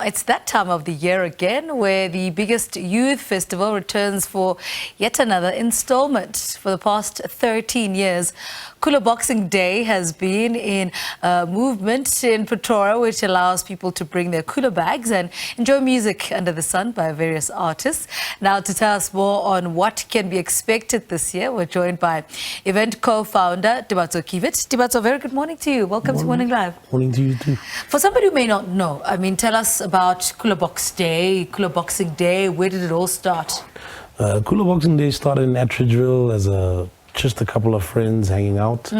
It's that time of the year again where the biggest youth festival returns for yet another installment. For the past 13 years, Cooler Boxing Day has been in movement in Pretoria, which allows people to bring their cooler bags and enjoy music under the sun by various artists. Now, to tell us more on what can be expected this year, we're joined by event co-founder Tebatso Kiewiet. Tebatso, very good morning to you. Welcome to Morning Live. Morning to you too. For somebody who may not know, tell us about Cooler Boxing Day. Where did it all start? Cooler Boxing Day started in Atteridgeville as just a couple of friends hanging out,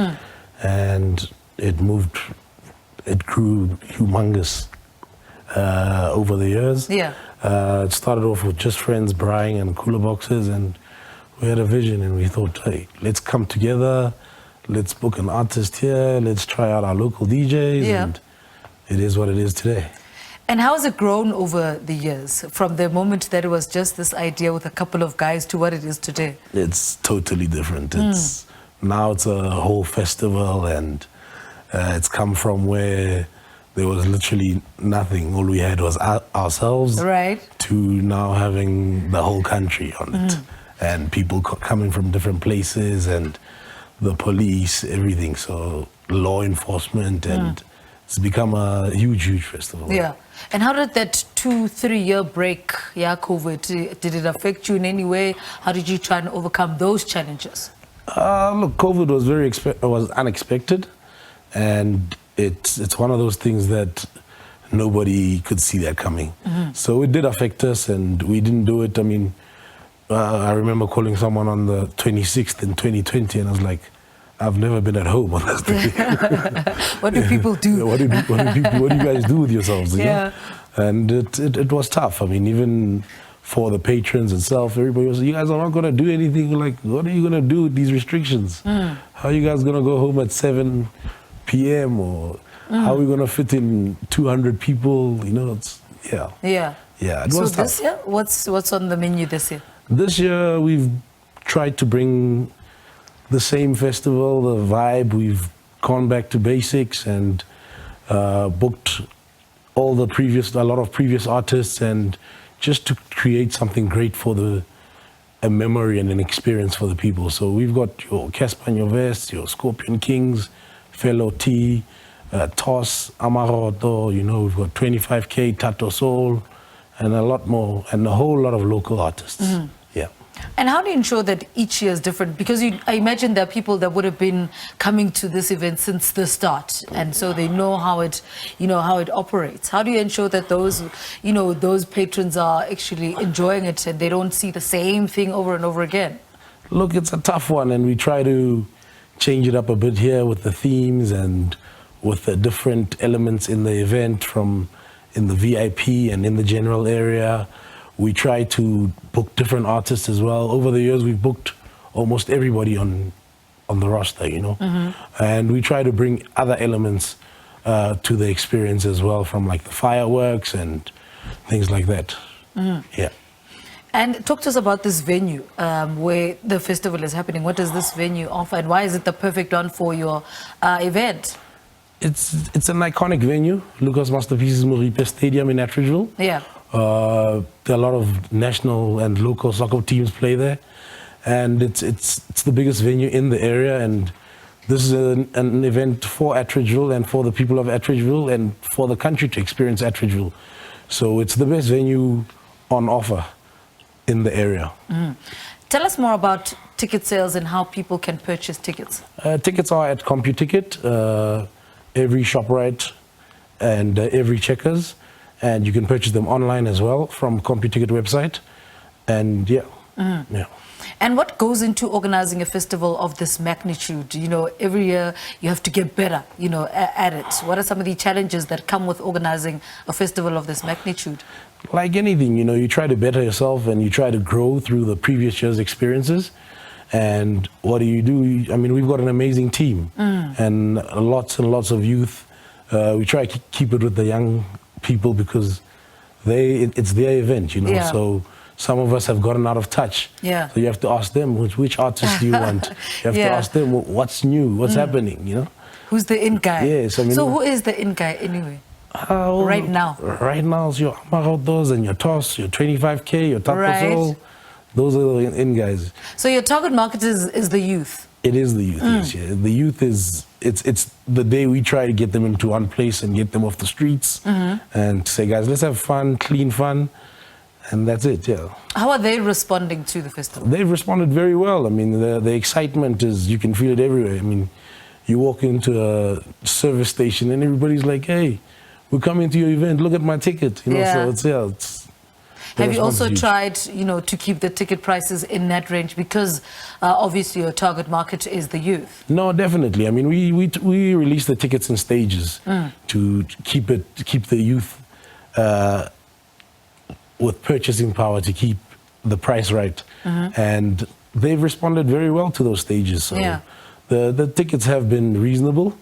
and it grew humongous over the years. Yeah. It started off with just friends buying and cooler boxes, and we had a vision and we thought, hey, let's come together, let's book an artist here, let's try out our local DJs, and it is what it is today. And how has it grown over the years, from the moment that it was just this idea with a couple of guys to what it is today? It's totally different. Now it's a whole festival, and it's come from where there was literally nothing. All we had was ourselves, right, to now having the whole country on it, and people coming from different places, and the police, everything. So law enforcement, and it's become a huge festival. Yeah. And how did that 2-3 year break, COVID, did it affect you in any way? How did you try and overcome those challenges? Look, COVID was unexpected, and it's one of those things that nobody could see that coming. So it did affect us, and we didn't do it. I mean, I remember calling someone on the 26th in 2020, and I was like, I've never been at home on this day. What do people do? What do you guys do with yourselves? You know? And it was tough. I mean, even for the patrons itself, everybody was, you guys are not going to do anything. Like, what are you going to do with these restrictions? How are you guys going to go home at 7 p.m. or how are we going to fit in 200 people? You know, Yeah. It so was tough. This year, what's on the menu this year? This year, we've tried to bring the same festival, the vibe. We've gone back to basics and booked a lot of previous artists, and just to create something great for a memory and an experience for the people. So we've got your Casper and your Vest, your Scorpion Kings, Fellow T, Toss, Amaroto, you know, we've got 25K, Tato Soul, and a lot more, and a whole lot of local artists. Yeah. And how do you ensure that each year is different? Because I imagine there are people that would have been coming to this event since the start, and so they know how it operates. How do you ensure that those patrons are actually enjoying it and they don't see the same thing over and over again? Look, it's a tough one, and we try to change it up a bit here with the themes and with the different elements in the event, from in the VIP and in the general area. We try to book different artists as well. Over the years, we've booked almost everybody on the roster, you know. And we try to bring other elements to the experience as well, from like the fireworks and things like that. Yeah. And talk to us about this venue where the festival is happening. What does this venue offer, and why is it the perfect one for your event? It's an iconic venue, Lucas Masterpieces Moripe Stadium in Atteridgeville. Yeah. There are a lot of national and local soccer teams play there, and it's the biggest venue in the area, and this is an event for Atteridgeville and for the people of Atteridgeville and for the country to experience Atteridgeville. So it's the best venue on offer in the area. Tell us more about ticket sales and how people can purchase tickets. Tickets are at CompuTicket, every ShopRite and every Checkers. And you can purchase them online as well from CompuTicket website. And yeah. And what goes into organizing a festival of this magnitude? You know, every year you have to get better, at it. What are some of the challenges that come with organizing a festival of this magnitude? Like anything, you try to better yourself and you try to grow through the previous year's experiences. And what do? I mean, we've got an amazing team and lots of youth. We try to keep it with the young people because it's their event, so some of us have gotten out of touch. So you have to ask them, which artist do you want? You have to ask them, what's new, what's happening, Who's the in guy? Yes, I mean, so who is the in guy anyway? right now? Right now, it's your Amar outdoors and your toss, your 25K, your Tebatso. Right. Those are the in guys. So your target market is the youth. It is the youth. Yes, yeah. The youth is it's the day we try to get them into one place and get them off the streets and say, guys, let's have fun, clean fun, and that's it. Yeah. How are they responding to the festival? They've responded very well. I mean, the excitement is, you can feel it everywhere. I mean, you walk into a service station and everybody's like, hey, we're coming to your event, look at my ticket. You know, Yeah. so it's Have you also huge. tried, to keep the ticket prices in that range, because obviously your target market is the youth? No, definitely. I mean, we release the tickets in stages to keep the youth with purchasing power, to keep the price right, and they've responded very well to those stages. So Yeah. the tickets have been reasonable.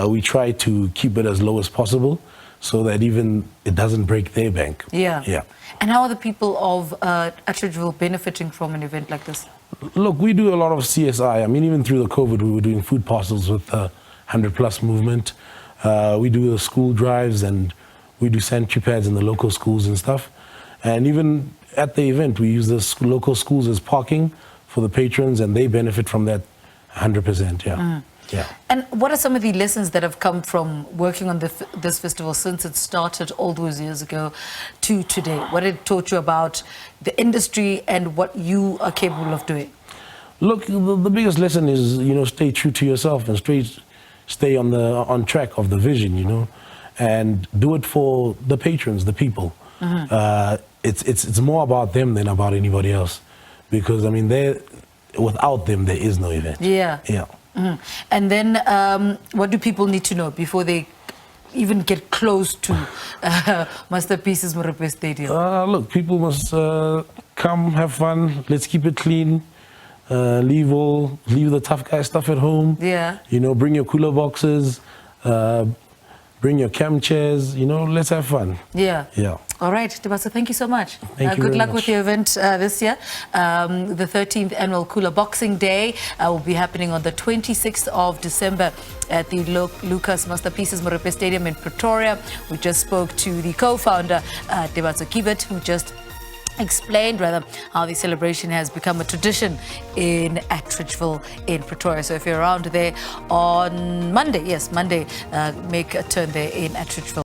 We try to keep it as low as possible, so that even it doesn't break their bank. Yeah. Yeah. And how are the people of Atteridgeville benefiting from an event like this? Look, we do a lot of CSI. I mean, even through the COVID, we were doing food parcels with the 100+ movement. We do the school drives, and we do sanitary pads in the local schools and stuff. And even at the event, we use the local schools as parking for the patrons, and they benefit from that 100%. Yeah. Yeah. And what are some of the lessons that have come from working on this festival since it started all those years ago to today? What it taught you about the industry and what you are capable of doing? Look, the biggest lesson is, stay true to yourself and stay on track of the vision, and do it for the patrons, the people. It's more about them than about anybody else, because I mean, without them there is no event. Yeah. Yeah. And then what do people need to know before they even get close to Masterpieces Morepe Stadium? Look, people must come, have fun. Let's keep it clean. Leave the tough guy stuff at home. Yeah. Bring your cooler boxes. Bring your camp chairs. Let's have fun. Yeah. Yeah. All right, Tebatso, thank you so much. Thank you good very luck much. with your event this year. The 13th annual Cooler Boxing Day will be happening on the 26th of December at the Lucas Masterpieces Morepe Stadium in Pretoria. We just spoke to the co-founder, Tebatso Kiewiet, who just explained how the celebration has become a tradition in Atteridgeville in Pretoria. So if you're around there on Monday, make a turn there in Atteridgeville.